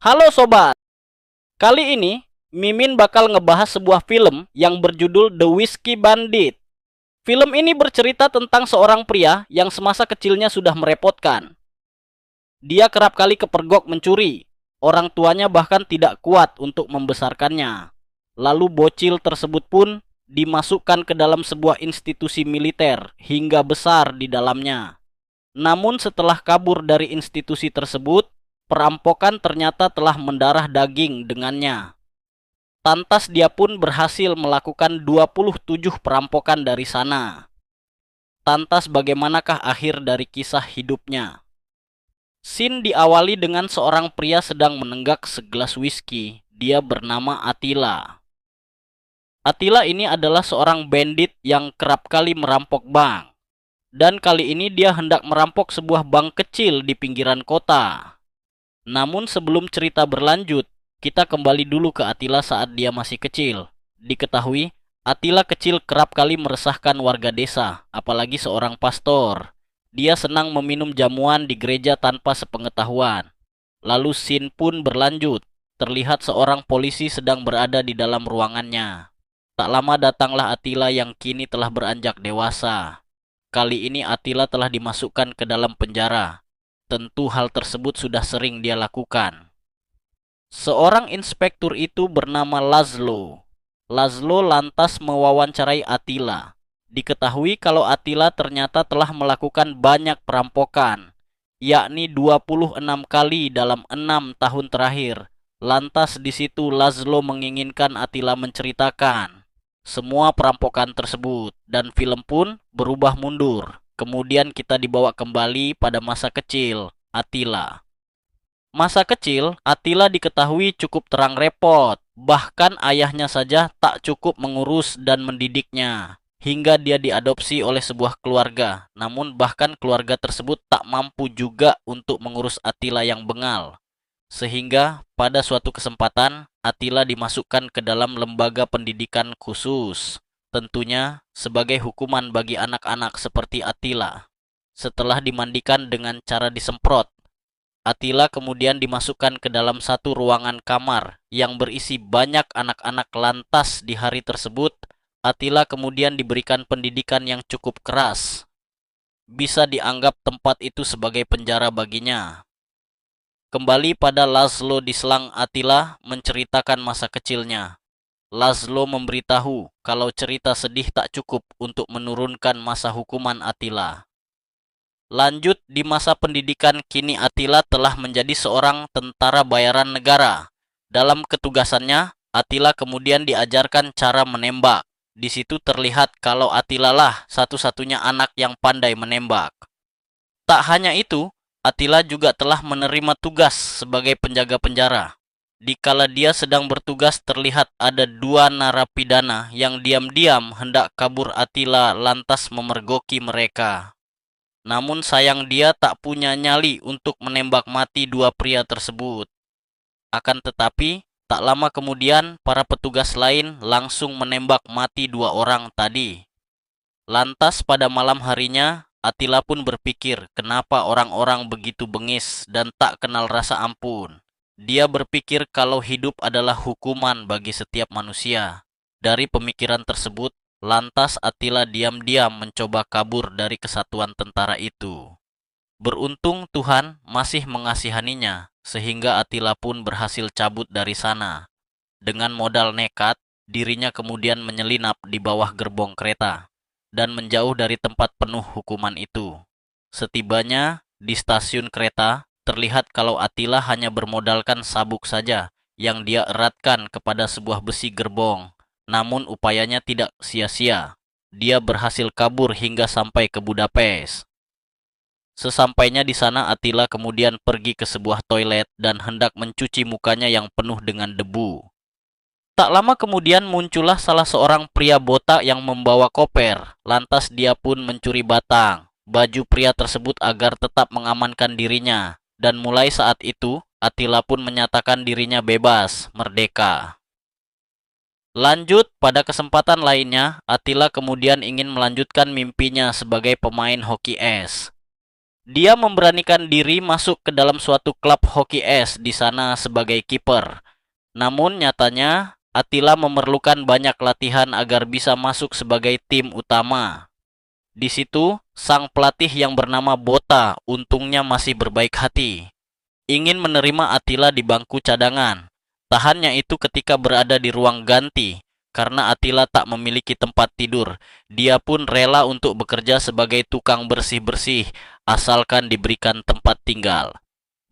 Halo sobat, kali ini Mimin bakal ngebahas sebuah film yang berjudul The Whiskey Bandit. Film ini bercerita tentang seorang pria yang semasa kecilnya sudah merepotkan. Dia kerap kali kepergok mencuri. Orang tuanya bahkan tidak kuat untuk membesarkannya. Lalu bocil tersebut pun dimasukkan ke dalam sebuah institusi militer hingga besar di dalamnya. Namun setelah kabur dari institusi tersebut, perampokan ternyata telah mendarah daging dengannya. Lantas dia pun berhasil melakukan 27 perampokan dari sana. Lantas bagaimanakah akhir dari kisah hidupnya? Scene diawali dengan seorang pria sedang menenggak segelas whisky. Dia bernama Attila. Attila ini adalah seorang bandit yang kerap kali merampok bank. Dan kali ini dia hendak merampok sebuah bank kecil di pinggiran kota. Namun sebelum cerita berlanjut, kita kembali dulu ke Attila saat dia masih kecil. Diketahui, Attila kecil kerap kali meresahkan warga desa, apalagi seorang pastor. Dia senang meminum jamuan di gereja tanpa sepengetahuan. Lalu scene pun berlanjut. Terlihat seorang polisi sedang berada di dalam ruangannya. Tak lama datanglah Attila yang kini telah beranjak dewasa. Kali ini Attila telah dimasukkan ke dalam penjara. Tentu hal tersebut sudah sering dia lakukan. Seorang inspektur itu bernama Laszlo. Laszlo lantas mewawancarai Attila. Diketahui kalau Attila ternyata telah melakukan banyak perampokan, yakni 26 kali dalam 6 tahun terakhir. Lantas di situ Laszlo menginginkan Attila menceritakan semua perampokan tersebut, dan film pun berubah mundur. Kemudian kita dibawa kembali pada masa kecil Attila. Masa kecil, Attila diketahui cukup terang repot. Bahkan ayahnya saja tak cukup mengurus dan mendidiknya. Hingga dia diadopsi oleh sebuah keluarga. Namun bahkan keluarga tersebut tak mampu juga untuk mengurus Attila yang bengal. Sehingga pada suatu kesempatan, Attila dimasukkan ke dalam lembaga pendidikan khusus. Tentunya sebagai hukuman bagi anak-anak seperti Attila. Setelah dimandikan dengan cara disemprot, Attila kemudian dimasukkan ke dalam satu ruangan kamar yang berisi banyak anak-anak. Lantas di hari tersebut, Attila kemudian diberikan pendidikan yang cukup keras. Bisa dianggap tempat itu sebagai penjara baginya. Kembali pada Laszlo di selang, Attila menceritakan masa kecilnya. Laszlo memberitahu kalau cerita sedih tak cukup untuk menurunkan masa hukuman Attila. Lanjut di masa pendidikan, kini Attila telah menjadi seorang tentara bayaran negara. Dalam ketugasannya, Attila kemudian diajarkan cara menembak. Di situ terlihat kalau Attila lah satu-satunya anak yang pandai menembak. Tak hanya itu, Attila juga telah menerima tugas sebagai penjaga penjara. Dikala dia sedang bertugas, terlihat ada dua narapidana yang diam-diam hendak kabur. Attila lantas memergoki mereka. Namun sayang dia tak punya nyali untuk menembak mati dua pria tersebut. Akan tetapi, tak lama kemudian para petugas lain langsung menembak mati dua orang tadi. Lantas pada malam harinya, Attila pun berpikir kenapa orang-orang begitu bengis dan tak kenal rasa ampun. Dia berpikir kalau hidup adalah hukuman bagi setiap manusia. Dari pemikiran tersebut, lantas Attila diam-diam mencoba kabur dari kesatuan tentara itu. Beruntung Tuhan masih mengasihaninya, sehingga Attila pun berhasil cabut dari sana. Dengan modal nekat, dirinya kemudian menyelinap di bawah gerbong kereta dan menjauh dari tempat penuh hukuman itu. Setibanya di stasiun kereta, terlihat kalau Attila hanya bermodalkan sabuk saja yang dia eratkan kepada sebuah besi gerbong. Namun upayanya tidak sia-sia. Dia berhasil kabur hingga sampai ke Budapest. Sesampainya di sana, Attila kemudian pergi ke sebuah toilet dan hendak mencuci mukanya yang penuh dengan debu. Tak lama kemudian muncullah salah seorang pria botak yang membawa koper. Lantas dia pun mencuri batang baju pria tersebut agar tetap mengamankan dirinya. Dan mulai saat itu, Attila pun menyatakan dirinya bebas, merdeka. Lanjut, pada kesempatan lainnya, Attila kemudian ingin melanjutkan mimpinya sebagai pemain hoki es. Dia memberanikan diri masuk ke dalam suatu klub hoki es di sana sebagai kiper. Namun nyatanya Attila memerlukan banyak latihan agar bisa masuk sebagai tim utama. Di situ, sang pelatih yang bernama Bota untungnya masih berbaik hati, ingin menerima Attila di bangku cadangan. Tak hanya itu, ketika berada di ruang ganti, karena Attila tak memiliki tempat tidur, dia pun rela untuk bekerja sebagai tukang bersih-bersih, asalkan diberikan tempat tinggal.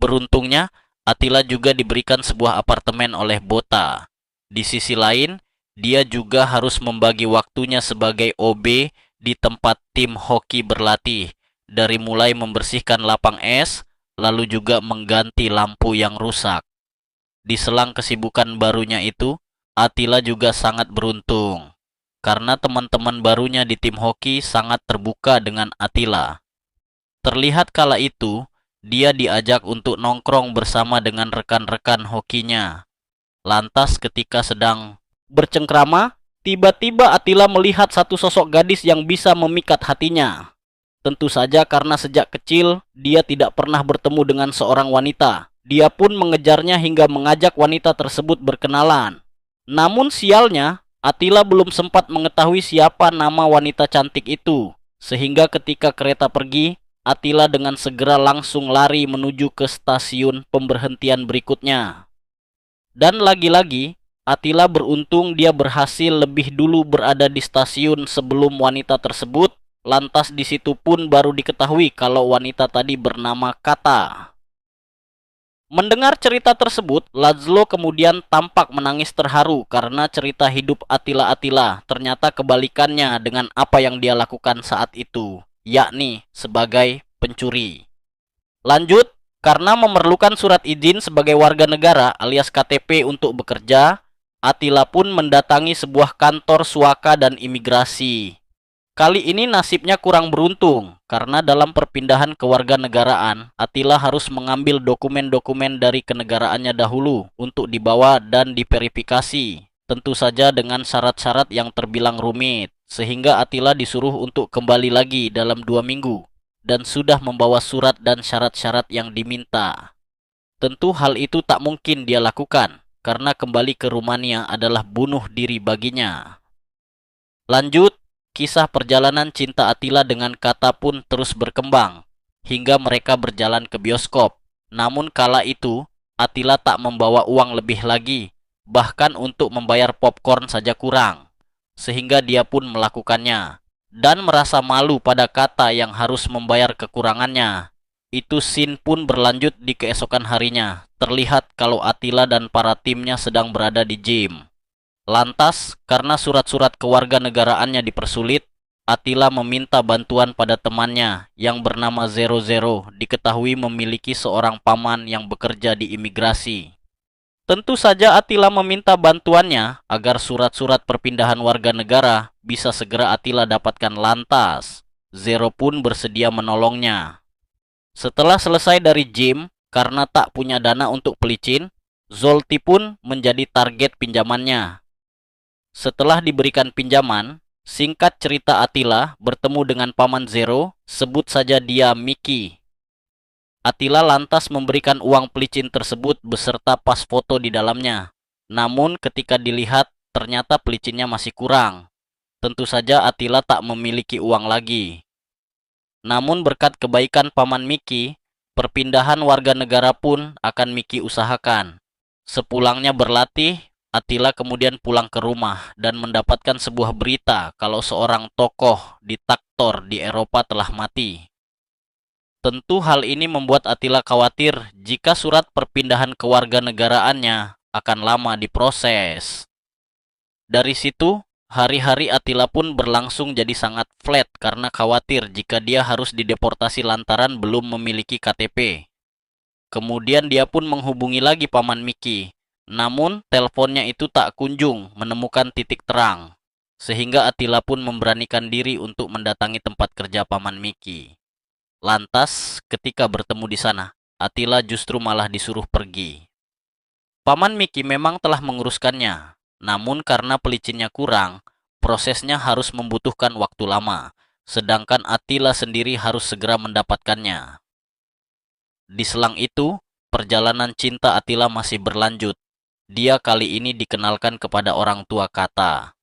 Beruntungnya, Attila juga diberikan sebuah apartemen oleh Bota. Di sisi lain, dia juga harus membagi waktunya sebagai OB di tempat tim hoki berlatih, dari mulai membersihkan lapang es, lalu juga mengganti lampu yang rusak. Di selang kesibukan barunya itu, Attila juga sangat beruntung, karena teman-teman barunya di tim hoki sangat terbuka dengan Attila. Terlihat kala itu, dia diajak untuk nongkrong bersama dengan rekan-rekan hokinya. Lantas ketika sedang bercengkrama, tiba-tiba Attila melihat satu sosok gadis yang bisa memikat hatinya. Tentu saja karena sejak kecil dia tidak pernah bertemu dengan seorang wanita. Dia pun mengejarnya hingga mengajak wanita tersebut berkenalan. Namun sialnya, Attila belum sempat mengetahui siapa nama wanita cantik itu. Sehingga ketika kereta pergi, Attila dengan segera langsung lari menuju ke stasiun pemberhentian berikutnya. Dan lagi-lagi, Attila beruntung dia berhasil lebih dulu berada di stasiun sebelum wanita tersebut. Lantas di situ pun baru diketahui kalau wanita tadi bernama Kata. Mendengar cerita tersebut, Laszlo kemudian tampak menangis terharu karena cerita hidup Attila ternyata kebalikannya dengan apa yang dia lakukan saat itu, yakni sebagai pencuri. Lanjut, karena memerlukan surat izin sebagai warga negara alias KTP untuk bekerja, Attila pun mendatangi sebuah kantor suaka dan imigrasi. Kali ini nasibnya kurang beruntung, karena dalam perpindahan kewarganegaraan, Attila harus mengambil dokumen-dokumen dari kenegaraannya dahulu untuk dibawa dan diverifikasi. Tentu saja dengan syarat-syarat yang terbilang rumit, sehingga Attila disuruh untuk kembali lagi dalam 2 minggu, dan sudah membawa surat dan syarat-syarat yang diminta. Tentu hal itu tak mungkin dia lakukan, karena kembali ke Rumania adalah bunuh diri baginya. Lanjut, kisah perjalanan cinta Attila dengan Kata pun terus berkembang, hingga mereka berjalan ke bioskop. Namun kala itu, Attila tak membawa uang lebih lagi, bahkan untuk membayar popcorn saja kurang. Sehingga dia pun melakukannya, dan merasa malu pada Kata yang harus membayar kekurangannya. Itu scene pun berlanjut di keesokan harinya. Terlihat kalau Attila dan para timnya sedang berada di gym. Lantas, karena surat-surat kewarganegaraannya dipersulit, Attila meminta bantuan pada temannya yang bernama Zero Zero, diketahui memiliki seorang paman yang bekerja di imigrasi. Tentu saja Attila meminta bantuannya agar surat-surat perpindahan warga negara bisa segera Attila dapatkan. Lantas, Zero pun bersedia menolongnya. Setelah selesai dari gym, karena tak punya dana untuk pelicin, Zolti pun menjadi target pinjamannya. Setelah diberikan pinjaman, singkat cerita Attila bertemu dengan paman Zero, sebut saja dia Mickey. Attila lantas memberikan uang pelicin tersebut beserta pas foto di dalamnya. Namun ketika dilihat, ternyata pelicinnya masih kurang. Tentu saja Attila tak memiliki uang lagi. Namun berkat kebaikan paman Mickey, perpindahan warga negara pun akan Mickey usahakan. Sepulangnya berlatih, Attila kemudian pulang ke rumah dan mendapatkan sebuah berita kalau seorang tokoh diktator di Eropa telah mati. Tentu hal ini membuat Attila khawatir jika surat perpindahan kewarganegaraannya akan lama diproses. Dari situ, hari-hari Attila pun berlangsung jadi sangat flat karena khawatir jika dia harus dideportasi lantaran belum memiliki KTP. Kemudian dia pun menghubungi lagi paman Mickey. Namun, teleponnya itu tak kunjung menemukan titik terang, sehingga Attila pun memberanikan diri untuk mendatangi tempat kerja paman Mickey. Lantas, ketika bertemu di sana, Attila justru malah disuruh pergi. Paman Mickey memang telah menguruskannya, namun karena pelicinnya kurang, prosesnya harus membutuhkan waktu lama. sedangkan Attila sendiri harus segera mendapatkannya. Di selang itu, perjalanan cinta Attila masih berlanjut. Dia kali ini dikenalkan kepada orang tua Kata.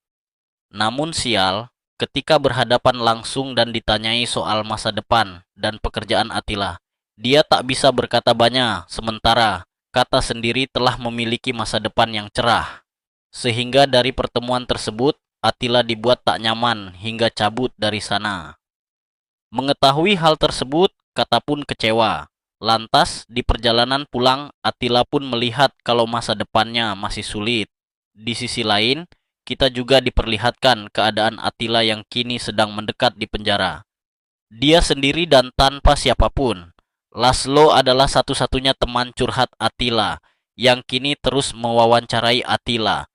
Namun sial, ketika berhadapan langsung dan ditanyai soal masa depan dan pekerjaan Attila, dia tak bisa berkata banyak, sementara Kata sendiri telah memiliki masa depan yang cerah. Sehingga dari pertemuan tersebut, Attila dibuat tak nyaman hingga cabut dari sana. Mengetahui hal tersebut, Kata pun kecewa. Lantas, di perjalanan pulang, Attila pun melihat kalau masa depannya masih sulit. Di sisi lain, kita juga diperlihatkan keadaan Attila yang kini sedang mendekat di penjara. Dia sendiri dan tanpa siapapun. Laszlo adalah satu-satunya teman curhat Attila, yang kini terus mewawancarai Attila.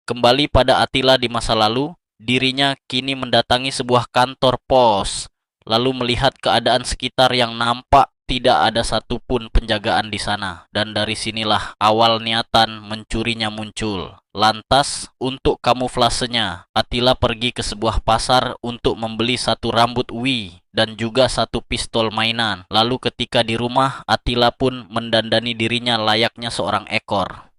Kembali pada Attila di masa lalu, dirinya kini mendatangi sebuah kantor pos, lalu melihat keadaan sekitar yang nampak tidak ada satupun penjagaan di sana, dan dari sinilah awal niatan mencurinya muncul. Lantas, untuk kamuflasenya, Attila pergi ke sebuah pasar untuk membeli satu rambut Wii dan juga satu pistol mainan. Lalu ketika di rumah, Attila pun mendandani dirinya layaknya seorang ekor.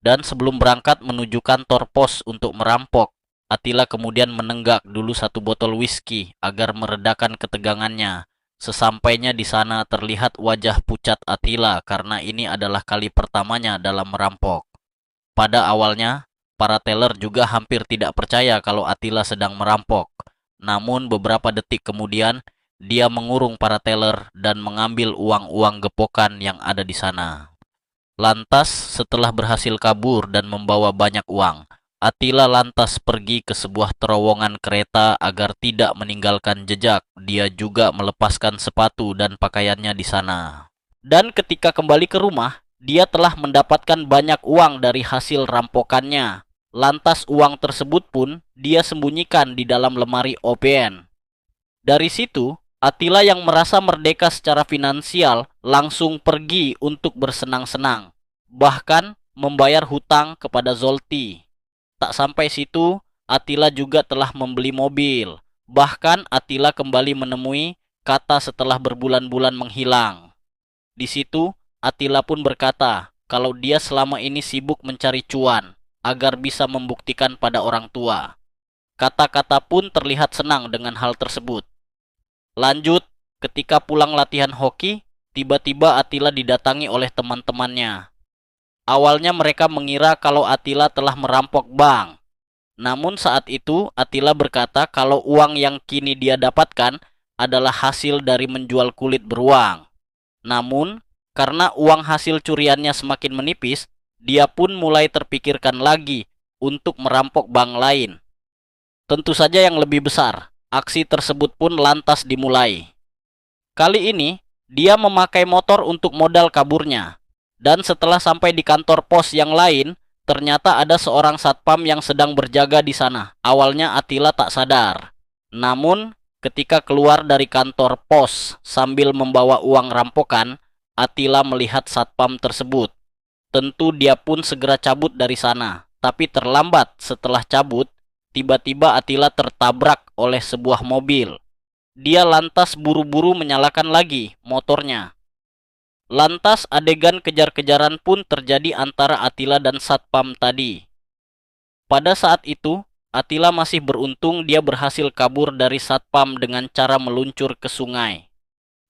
Dan sebelum berangkat menuju kantor pos untuk merampok, Attila kemudian menenggak dulu satu botol whisky agar meredakan ketegangannya. Sesampainya di sana terlihat wajah pucat Attila karena ini adalah kali pertamanya dalam merampok. Pada awalnya, para teller juga hampir tidak percaya kalau Attila sedang merampok. Namun beberapa detik kemudian, dia mengurung para teller dan mengambil uang-uang gepokan yang ada di sana. Lantas, setelah berhasil kabur dan membawa banyak uang, Attila lantas pergi ke sebuah terowongan kereta agar tidak meninggalkan jejak. Dia juga melepaskan sepatu dan pakaiannya di sana. Dan ketika kembali ke rumah, dia telah mendapatkan banyak uang dari hasil rampokannya. Lantas uang tersebut pun dia sembunyikan di dalam lemari OPN. Dari situ, Attila yang merasa merdeka secara finansial langsung pergi untuk bersenang-senang. Bahkan membayar hutang kepada Zolty. Tak sampai situ, Attila juga telah membeli mobil. Bahkan Attila kembali menemui Kata setelah berbulan-bulan menghilang. Di situ, Attila pun berkata kalau dia selama ini sibuk mencari cuan agar bisa membuktikan pada orang tua. Kata-Kata pun terlihat senang dengan hal tersebut. Lanjut, ketika pulang latihan hoki, tiba-tiba Attila didatangi oleh teman-temannya. Awalnya mereka mengira kalau Attila telah merampok bank. Namun saat itu Attila berkata kalau uang yang kini dia dapatkan adalah hasil dari menjual kulit beruang. Namun, karena uang hasil curiannya semakin menipis, dia pun mulai terpikirkan lagi untuk merampok bank lain. Tentu saja yang lebih besar. Aksi tersebut pun lantas dimulai. Kali ini, dia memakai motor untuk modal kaburnya. Dan setelah sampai di kantor pos yang lain, ternyata ada seorang satpam yang sedang berjaga di sana. Awalnya Attila tak sadar. Namun, ketika keluar dari kantor pos sambil membawa uang rampokan, Attila melihat satpam tersebut. Tentu dia pun segera cabut dari sana. Tapi terlambat setelah cabut, tiba-tiba Attila tertabrak oleh sebuah mobil. Dia lantas buru-buru menyalakan lagi motornya. Lantas adegan kejar-kejaran pun terjadi antara Attila dan satpam tadi. Pada saat itu, Attila masih beruntung dia berhasil kabur dari satpam dengan cara meluncur ke sungai.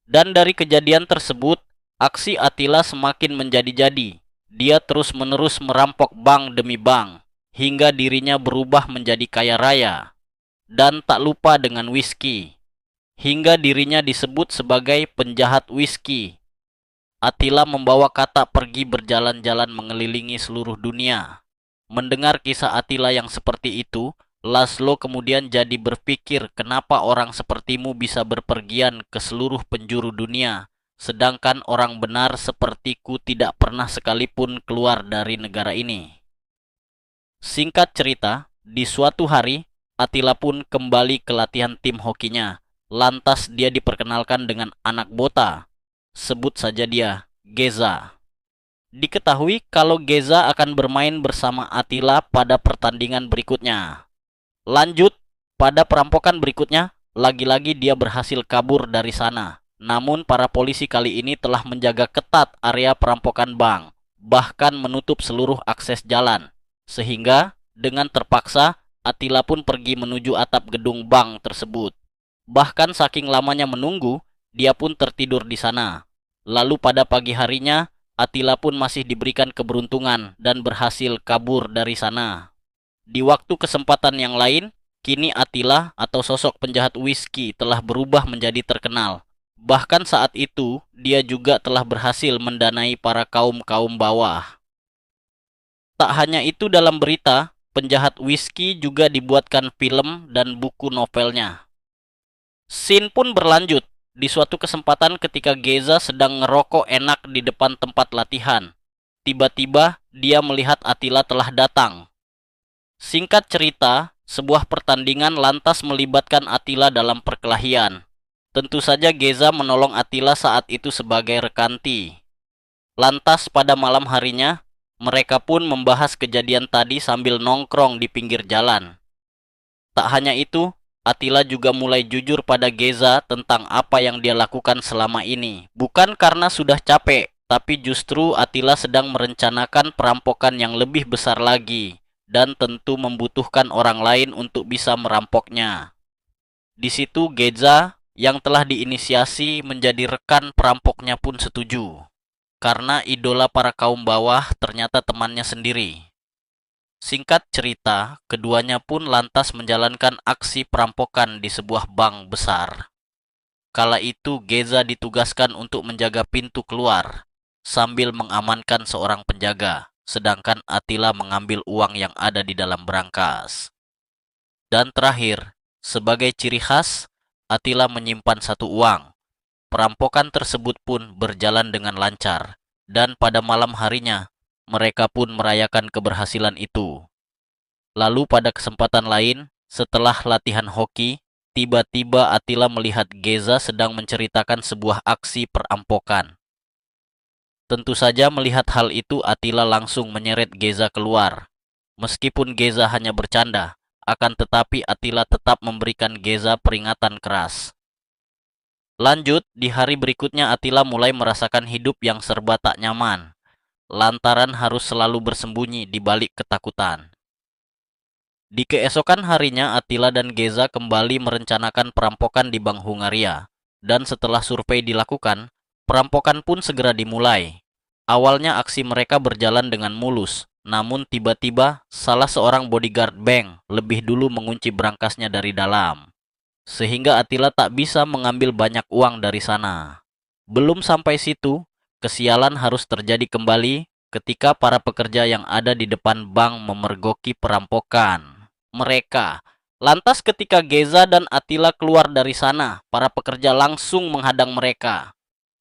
Dan dari kejadian tersebut, aksi Attila semakin menjadi-jadi. Dia terus-menerus merampok bank demi bank, hingga dirinya berubah menjadi kaya raya. Dan tak lupa dengan whisky, hingga dirinya disebut sebagai penjahat whisky. Attila membawa Kata pergi berjalan-jalan mengelilingi seluruh dunia. Mendengar kisah Attila yang seperti itu, Laszlo kemudian jadi berpikir kenapa orang sepertimu bisa berpergian ke seluruh penjuru dunia, sedangkan orang benar sepertiku tidak pernah sekalipun keluar dari negara ini. Singkat cerita, di suatu hari, Attila pun kembali ke latihan tim hokinya. Lantas dia diperkenalkan dengan anak bota. Sebut saja dia Geza. Diketahui kalau Geza akan bermain bersama Attila pada pertandingan berikutnya. Lanjut, pada perampokan berikutnya, lagi-lagi dia berhasil kabur dari sana. Namun para polisi kali ini telah menjaga ketat area perampokan bank, bahkan menutup seluruh akses jalan. Sehingga dengan terpaksa Attila pun pergi menuju atap gedung bank tersebut. Bahkan saking lamanya menunggu, dia pun tertidur di sana. Lalu pada pagi harinya, Attila pun masih diberikan keberuntungan dan berhasil kabur dari sana. Di waktu kesempatan yang lain, kini Attila atau sosok penjahat whisky telah berubah menjadi terkenal. Bahkan saat itu, dia juga telah berhasil mendanai para kaum-kaum bawah. Tak hanya itu, dalam berita, penjahat whisky juga dibuatkan film dan buku novelnya. Scene pun berlanjut. Di suatu kesempatan ketika Geza sedang ngerokok enak di depan tempat latihan, tiba-tiba dia melihat Attila telah datang. Singkat cerita, sebuah pertandingan lantas melibatkan Attila dalam perkelahian. Tentu saja Geza menolong Attila saat itu sebagai rekanti. Lantas pada malam harinya, mereka pun membahas kejadian tadi sambil nongkrong di pinggir jalan. Tak hanya itu, Attila juga mulai jujur pada Geza tentang apa yang dia lakukan selama ini. Bukan karena sudah capek, tapi justru Attila sedang merencanakan perampokan yang lebih besar lagi, dan tentu membutuhkan orang lain untuk bisa merampoknya. Di situ Geza yang telah diinisiasi menjadi rekan perampoknya pun setuju. Karena idola para kaum bawah ternyata temannya sendiri. Singkat cerita, keduanya pun lantas menjalankan aksi perampokan di sebuah bank besar. Kala itu Geza ditugaskan untuk menjaga pintu keluar, sambil mengamankan seorang penjaga, sedangkan Attila mengambil uang yang ada di dalam brankas. Dan terakhir, sebagai ciri khas, Attila menyimpan satu uang. Perampokan tersebut pun berjalan dengan lancar, dan pada malam harinya, mereka pun merayakan keberhasilan itu. Lalu pada kesempatan lain, setelah latihan hoki, tiba-tiba Attila melihat Geza sedang menceritakan sebuah aksi perampokan. Tentu saja melihat hal itu, Attila langsung menyeret Geza keluar. Meskipun Geza hanya bercanda, akan tetapi Attila tetap memberikan Geza peringatan keras. Lanjut, di hari berikutnya Attila mulai merasakan hidup yang serba tak nyaman, lantaran harus selalu bersembunyi di balik ketakutan. Di keesokan harinya, Attila dan Geza kembali merencanakan perampokan di Bank Hungaria. Dan setelah survei dilakukan, perampokan pun segera dimulai. Awalnya aksi mereka berjalan dengan mulus, namun tiba-tiba salah seorang bodyguard bank lebih dulu mengunci brankasnya dari dalam. Sehingga Attila tak bisa mengambil banyak uang dari sana. Belum sampai situ, kesialan harus terjadi kembali ketika para pekerja yang ada di depan bank memergoki perampokan mereka. Lantas ketika Geza dan Attila keluar dari sana, para pekerja langsung menghadang mereka.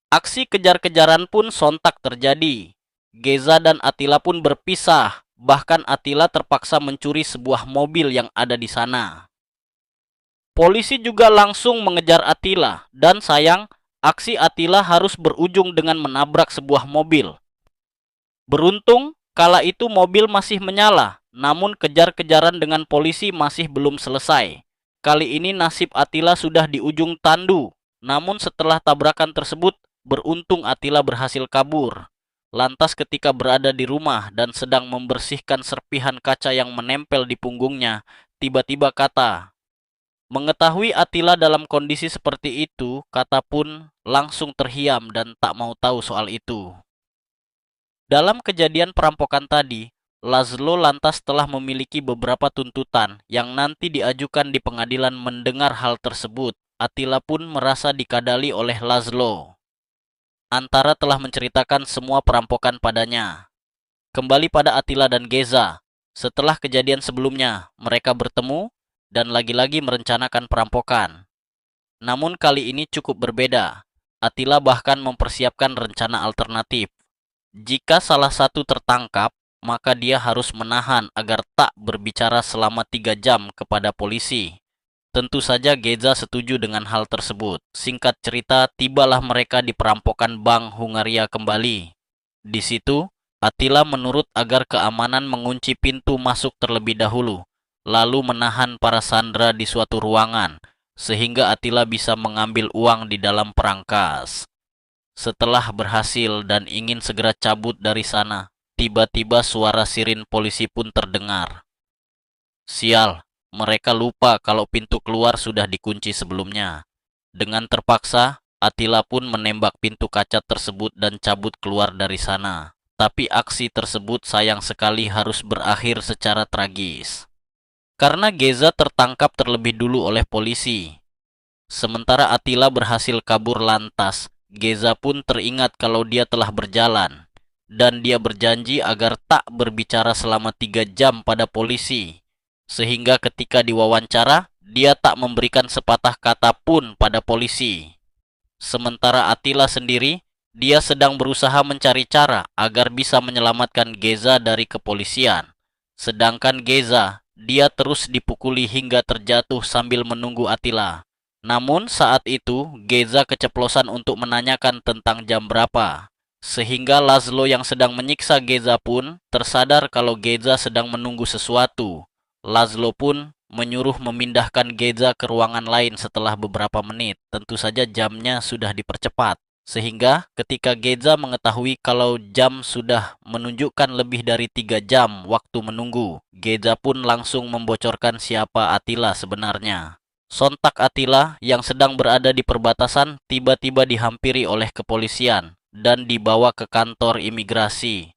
Aksi kejar-kejaran pun sontak terjadi. Geza dan Attila pun berpisah, bahkan Attila terpaksa mencuri sebuah mobil yang ada di sana. Polisi juga langsung mengejar Attila, dan sayang, aksi Attila harus berujung dengan menabrak sebuah mobil. Beruntung, kala itu mobil masih menyala, namun kejar-kejaran dengan polisi masih belum selesai. Kali ini nasib Attila sudah di ujung tandu, namun setelah tabrakan tersebut, beruntung Attila berhasil kabur. Lantas ketika berada di rumah dan sedang membersihkan serpihan kaca yang menempel di punggungnya, tiba-tiba Kata. Mengetahui Attila dalam kondisi seperti itu, Kata pun langsung terhiam dan tak mau tahu soal itu. Dalam kejadian perampokan tadi, Laszlo lantas telah memiliki beberapa tuntutan yang nanti diajukan di pengadilan. Mendengar hal tersebut, Attila pun merasa dikadali oleh Laszlo. Antara telah menceritakan semua perampokan padanya. Kembali pada Attila dan Geza, setelah kejadian sebelumnya, mereka bertemu dan lagi-lagi merencanakan perampokan. Namun kali ini cukup berbeda. Attila bahkan mempersiapkan rencana alternatif. Jika salah satu tertangkap, maka dia harus menahan agar tak berbicara selama 3 jam kepada polisi. Tentu saja Geza setuju dengan hal tersebut. Singkat cerita, tibalah mereka di perampokan Bank Hungaria kembali. Di situ, Attila menurut agar keamanan mengunci pintu masuk terlebih dahulu, lalu menahan para sandera di suatu ruangan. sehingga Attila bisa mengambil uang di dalam perangkas. Setelah berhasil dan ingin segera cabut dari sana, tiba-tiba suara sirin polisi pun terdengar. Sial, mereka lupa kalau pintu keluar sudah dikunci sebelumnya. Dengan terpaksa, Attila pun menembak pintu kaca tersebut dan cabut keluar dari sana. Tapi aksi tersebut sayang sekali harus berakhir secara tragis. Karena Geza tertangkap terlebih dulu oleh polisi. Sementara Attila berhasil kabur lantas, Geza pun teringat kalau dia telah berjalan. Dan dia berjanji agar tak berbicara selama 3 jam pada polisi. Sehingga ketika diwawancara, dia tak memberikan sepatah kata pun pada polisi. Sementara Attila sendiri, dia sedang berusaha mencari cara agar bisa menyelamatkan Geza dari kepolisian. Sedangkan Geza, dia terus dipukuli hingga terjatuh sambil menunggu Attila. Namun saat itu, Geza keceplosan untuk menanyakan tentang jam berapa. Sehingga Laszlo yang sedang menyiksa Geza pun tersadar kalau Geza sedang menunggu sesuatu. Laszlo pun menyuruh memindahkan Geza ke ruangan lain setelah beberapa menit. Tentu saja jamnya sudah dipercepat. Sehingga ketika Geza mengetahui kalau jam sudah menunjukkan lebih dari 3 jam waktu menunggu, Geza pun langsung membocorkan siapa Attila sebenarnya. Sontak Attila yang sedang berada di perbatasan tiba-tiba dihampiri oleh kepolisian dan dibawa ke kantor imigrasi.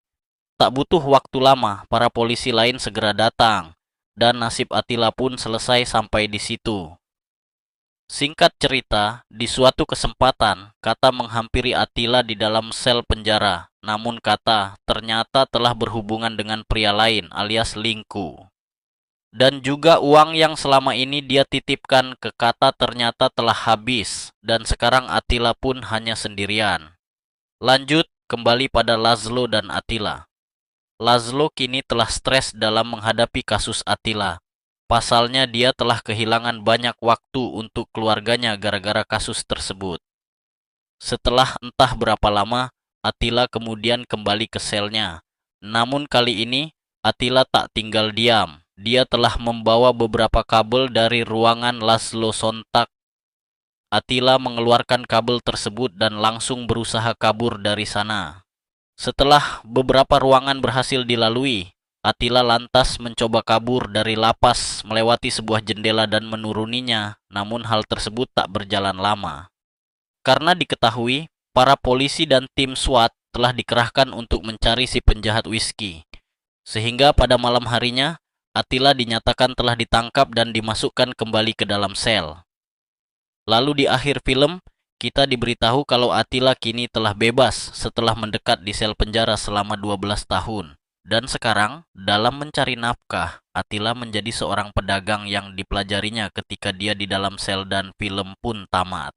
Tak butuh waktu lama, para polisi lain segera datang dan nasib Attila pun selesai sampai di situ. Singkat cerita, di suatu kesempatan, Kata menghampiri Attila di dalam sel penjara. Namun Kata ternyata telah berhubungan dengan pria lain alias Lingku. Dan juga uang yang selama ini dia titipkan ke Kata ternyata telah habis, dan sekarang Attila pun hanya sendirian. Lanjut kembali pada Laszlo dan Attila. Laszlo kini telah stres dalam menghadapi kasus Attila. Pasalnya dia telah kehilangan banyak waktu untuk keluarganya gara-gara kasus tersebut. Setelah entah berapa lama, Attila kemudian kembali ke selnya. Namun kali ini, Attila tak tinggal diam. Dia telah membawa beberapa kabel dari ruangan Laszlo. Sontak Attila mengeluarkan kabel tersebut dan langsung berusaha kabur dari sana. Setelah beberapa ruangan berhasil dilalui, Attila lantas mencoba kabur dari lapas melewati sebuah jendela dan menuruninya, namun hal tersebut tak berjalan lama. Karena diketahui, para polisi dan tim SWAT telah dikerahkan untuk mencari si penjahat whisky. Sehingga pada malam harinya, Attila dinyatakan telah ditangkap dan dimasukkan kembali ke dalam sel. Lalu di akhir film, kita diberitahu kalau Attila kini telah bebas setelah mendekat di sel penjara selama 12 tahun. Dan sekarang, dalam mencari nafkah, Attila menjadi seorang pedagang yang dipelajarinya ketika dia di dalam sel dan film pun tamat.